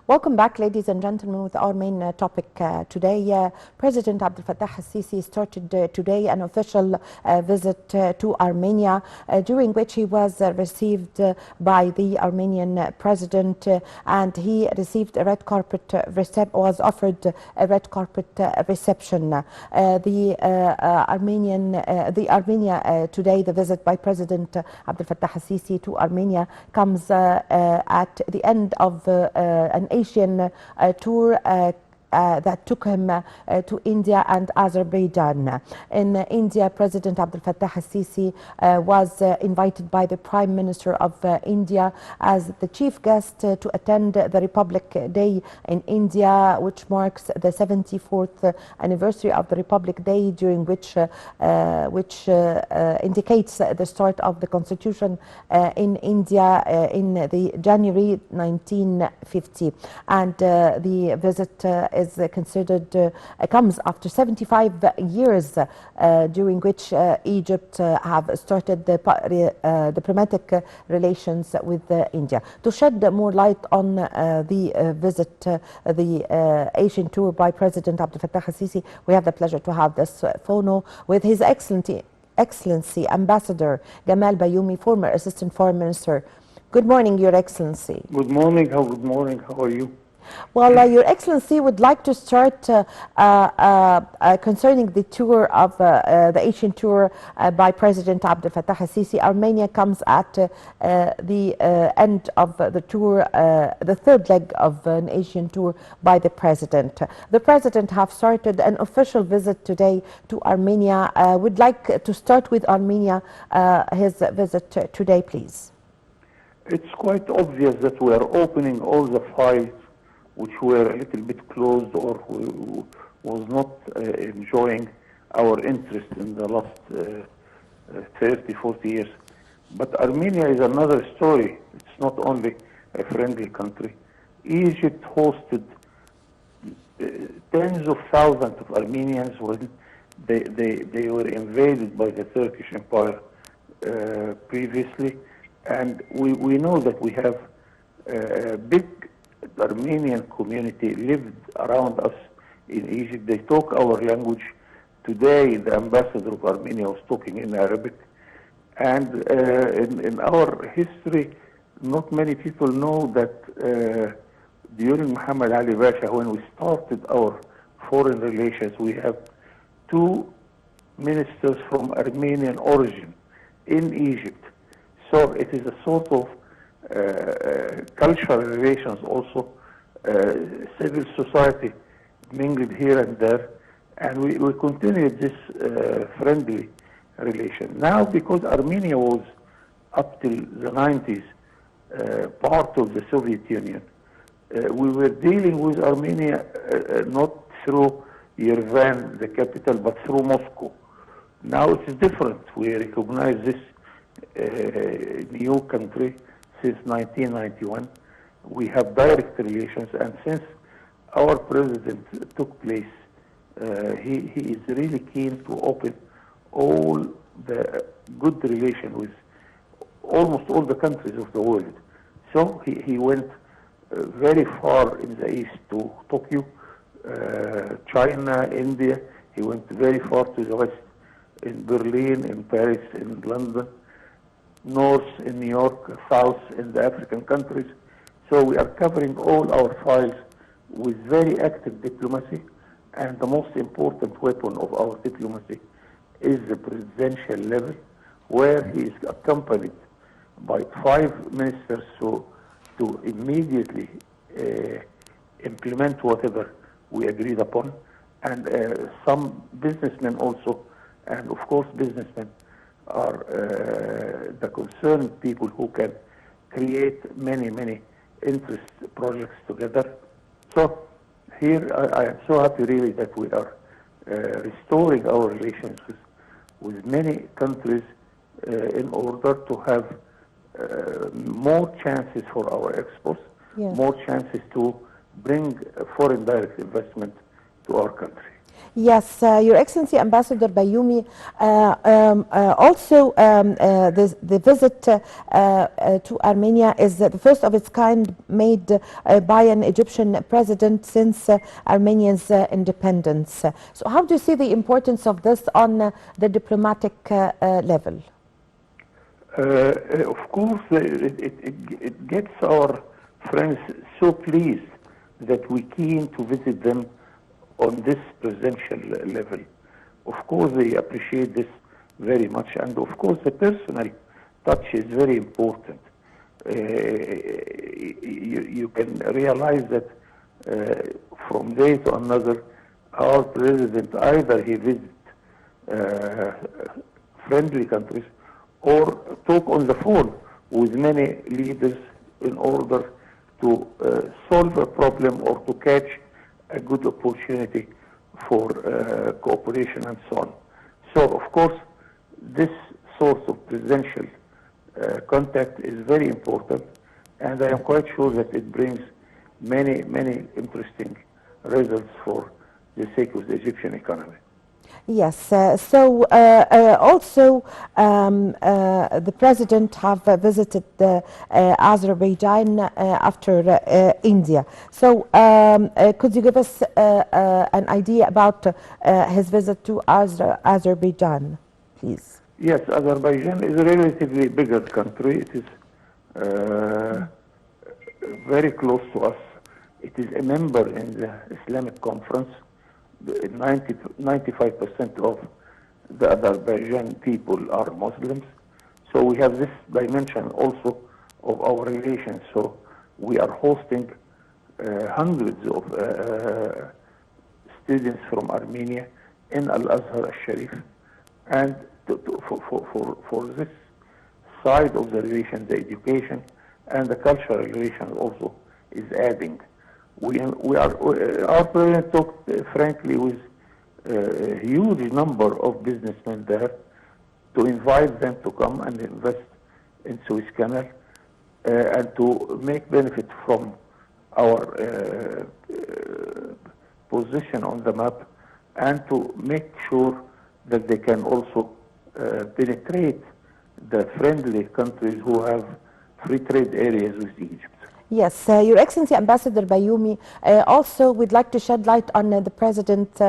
Welcome back, ladies and gentlemen, with our main topic today. President Abdel Fattah al-Sisi started today an official visit to Armenia, during which he was received by the Armenian president, and he received a red carpet was offered a red carpet reception. The Armenia today, the visit by President Abdel Fattah al-Sisi to Armenia comes at the end of an Asian tour that took him to India and Azerbaijan. In India, President Abdel Fattah al-Sisi was invited by the Prime Minister of India as the chief guest to attend the Republic Day in India, which marks the 74th anniversary of the Republic Day, during which indicates the start of the Constitution in India in the January 1950. And the visit is considered comes after 75 years, during which Egypt have started the diplomatic relations with India. To shed more light on the visit, the Asian tour by President Abdel Fattah al-Sisi, we have the pleasure to have this phono with His Excellency Ambassador Gamal Bayoumi, former Assistant Foreign Minister. Good morning, Your Excellency. Good morning. Good morning. How are you? Well, Your Excellency, would like to start concerning the tour of the Asian tour by President Abdel Fattah al-Sisi. Armenia comes at the end of the tour, the third leg of an Asian tour by the President. The President have started an official visit today to Armenia. Would like to start with Armenia, his visit today, please. It's quite obvious that we are opening all the files which were a little bit closed or who was not enjoying our interest in the last 30, 40 years. But Armenia is another story. It's not only a friendly country. Egypt hosted tens of thousands of Armenians when they were invaded by the Turkish Empire previously. And we know that we have a big Armenian community lived around us in Egypt. They talk our language. Today, the ambassador of Armenia was talking in Arabic. And in our history, not many people know that during Muhammad Ali Pasha, when we started our foreign relations, we have two ministers from Armenian origin in Egypt. So it is a sort of cultural relations also, civil society mingled here and there, and we continued this friendly relation. Now, because Armenia was up till the 90s part of the Soviet Union, we were dealing with Armenia not through Yerevan, the capital, but through Moscow. Now it's different. We recognize this new country since 1991. We have direct relations, and since our president took place, he is really keen to open all the good relations with almost all the countries of the world. So he went very far in the east to Tokyo, China, India. He went very far to the west in Berlin, in Paris, in London, north in New York, south in the African countries. So we are covering all our files with very active diplomacy, and the most important weapon of our diplomacy is the presidential level, where he is accompanied by 5 ministers to immediately implement whatever we agreed upon, and some businessmen also, and of course businessmen are the concerned people who can create many interest projects together. So here I am so happy really that we are restoring our relations with many countries in order to have more chances for our exports, more chances to bring foreign direct investment to our country. Yes, Your Excellency Ambassador Bayoumi, also the visit to Armenia is the first of its kind made by an Egyptian president since Armenia's independence. So how do you see the importance of this on the diplomatic level? Of course, it gets our friends so pleased that we keen to visit them on this presidential level. Of course, they appreciate this very much, and of course, the personal touch is very important. You can realize that from day to another, our president either he visits friendly countries or talk on the phone with many leaders in order to solve a problem or to catch a good opportunity for cooperation and so on. So, of course, this source of presidential contact is very important, and I am quite sure that it brings many, many interesting results for the sake of the Egyptian economy. Yes, also the president have visited Azerbaijan after India. So could you give us an idea about his visit to Azerbaijan, please? Yes, Azerbaijan is a relatively bigger country. It is very close to us. It is a member in the Islamic Conference. 95% of the Azerbaijan people are Muslims. So we have this dimension also of our relations. So we are hosting hundreds of students from Armenia in Al-Azhar al-Sharif. And for this side of the relation, the education and the cultural relation also is adding. Our president talked frankly with a huge number of businessmen there to invite them to come and invest in Suez Canal and to make benefit from our position on the map and to make sure that they can also penetrate the friendly countries who have free trade areas with Egypt. Yes, Your Excellency Ambassador Bayoumi, also we'd like to shed light on the President's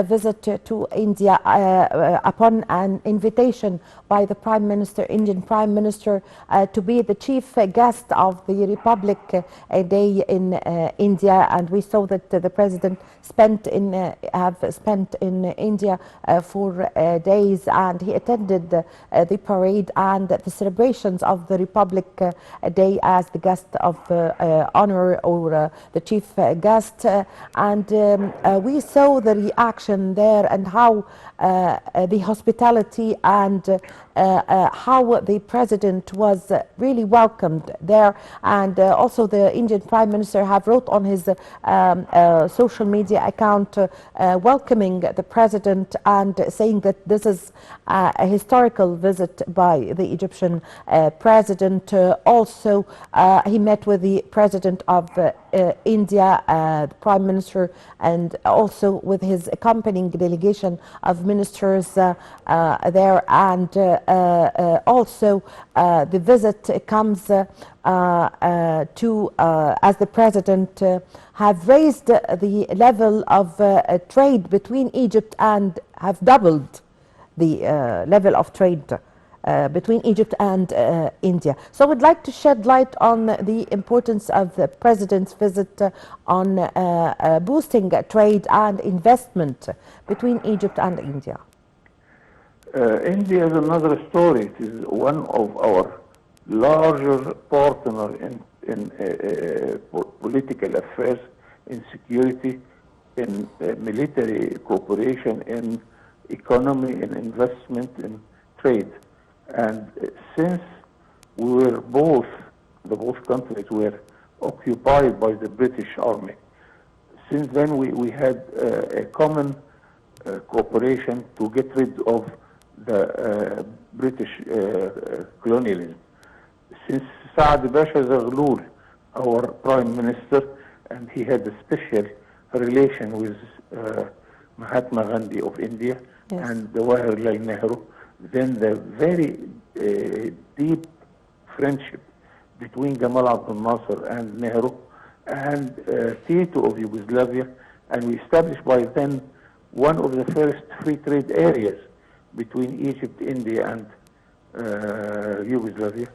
visit to India upon an invitation by the Prime Minister, Indian Prime Minister, to be the chief guest of the Republic Day in India, and we saw that the President have spent in India for days, and he attended the parade and the celebrations of the Republic Day as the guest of honor or the chief guest, and we saw the reaction there and how the hospitality and how the president was really welcomed there, and also the Indian Prime Minister have wrote on his social media account welcoming the president and saying that this is a historical visit by the Egyptian president. Also, he met with the president of India, the Prime Minister, and also with his accompanying delegation of ministers there, and also the visit comes to as the president have raised the level of trade between Egypt and have doubled the level of trade between Egypt and India. So I would like to shed light on the importance of the President's visit on boosting trade and investment between Egypt and India. India is another story. It is one of our larger partners in political affairs, in security, in military cooperation, in economy, in investment, in trade. And since we were the both countries were occupied by the British Army, since then we had a common cooperation to get rid of the British colonialism. Since Saad Basha Zaghlul, our Prime Minister, and he had a special relation with Mahatma Gandhi of India, Yes. and Jawaharlal Nehru. Then the very deep friendship between Gamal Abdel Nasser and Nehru, and Tito of Yugoslavia, and we established by then one of the first free trade areas between Egypt, India, and Yugoslavia.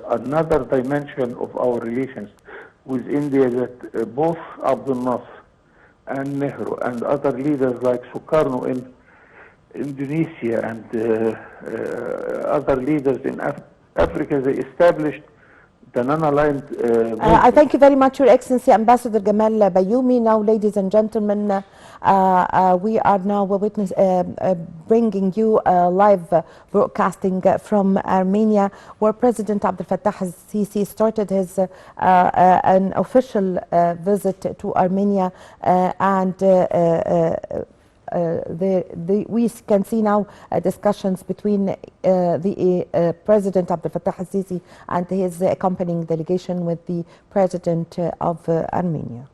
Another dimension of our relations with India that both Abdel Nasser and Nehru and other leaders like Sukarno in Indonesia and other leaders in Africa, they established the non-aligned I movement. thank you very much, Your Excellency Ambassador Gamal Bayoumi. Now, ladies and gentlemen, we are now bringing you live broadcasting from Armenia, where President Abdel Fattah al-Sisi started his an official visit to Armenia, and we can see now discussions between the President Abdel Fattah al-Sisi and his accompanying delegation with the President of Armenia.